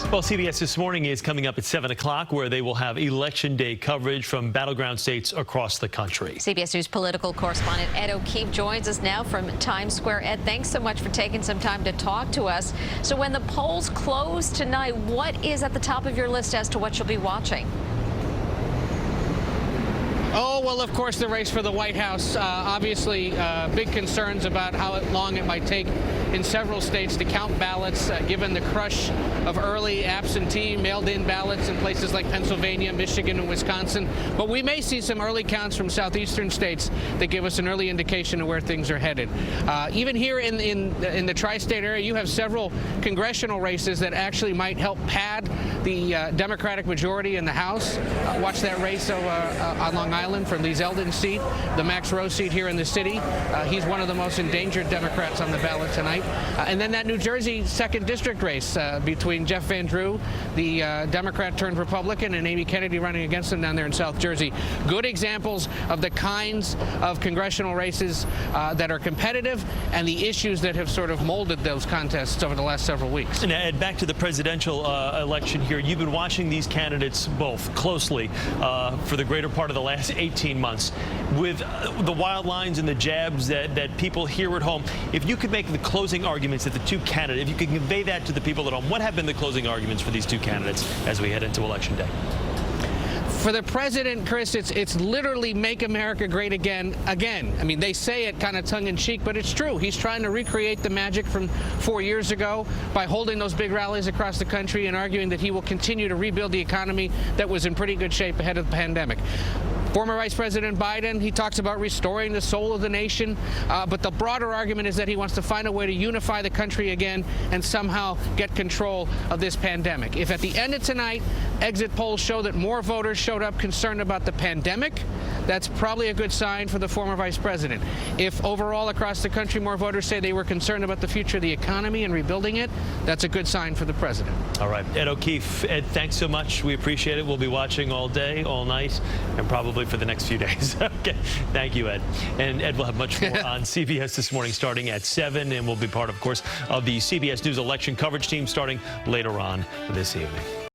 Well, CBS This Morning is coming up at 7 o'clock, where they will have Election Day coverage from battleground states across the country. CBS News political correspondent Ed O'Keefe joins us now from Times Square. Ed, thanks so much for taking some time to talk to us. So when the polls close tonight, what is at the top of your list as to what you'll be watching? Oh, well, of course, the race for the White House. Obviously, big concerns about how long it might take in several states to count ballots, given the crush of early absentee mailed-in ballots in places like Pennsylvania, Michigan, and Wisconsin. But we may see some early counts from southeastern states that give us an early indication of where things are headed. Even here in the tri-state area, you have several congressional races that actually might help pad the Democratic majority in the House. Watch that race on Long Island for Lee Zeldin's seat, the Max Rose seat here in the city. He's one of the most endangered Democrats on the ballot tonight. And then that New Jersey 2nd District race between Jeff Van Drew, the Democrat turned Republican, and Amy Kennedy running against him down there in South Jersey. Good examples of the kinds of congressional races that are competitive and the issues that have sort of molded those contests over the last several weeks. And Ed, back to the presidential election here. You've been watching these candidates both closely for the greater part of the last 18 months. With the wild lines and the jabs that people hear at home, if you could make the closing arguments that the two candidates, if you could convey that to the people at home, what have been the closing arguments for these two candidates as we head into Election Day? For the president, Chris, it's literally make America great again. I mean, they say it kind of tongue-in-cheek, but it's true. He's trying to recreate the magic from 4 years ago by holding those big rallies across the country and arguing that he will continue to rebuild the economy that was in pretty good shape ahead of the pandemic. Former Vice President Biden, he talks about restoring the soul of the nation, but the broader argument is that he wants to find a way to unify the country again and somehow get control of this pandemic. If at the end of tonight, exit polls show that more voters showed up concerned about the pandemic, that's probably a good sign for the former vice president. If overall across the country more voters say they were concerned about the future of the economy and rebuilding it, that's a good sign for the president. All right. Ed O'Keefe. Ed, thanks so much. We appreciate it. We'll be watching all day, all night, and probably for the next few days. Okay. Thank you, Ed. And Ed will have much more on CBS This Morning starting at 7, and will be part, of course, of the CBS News election coverage team starting later on this evening.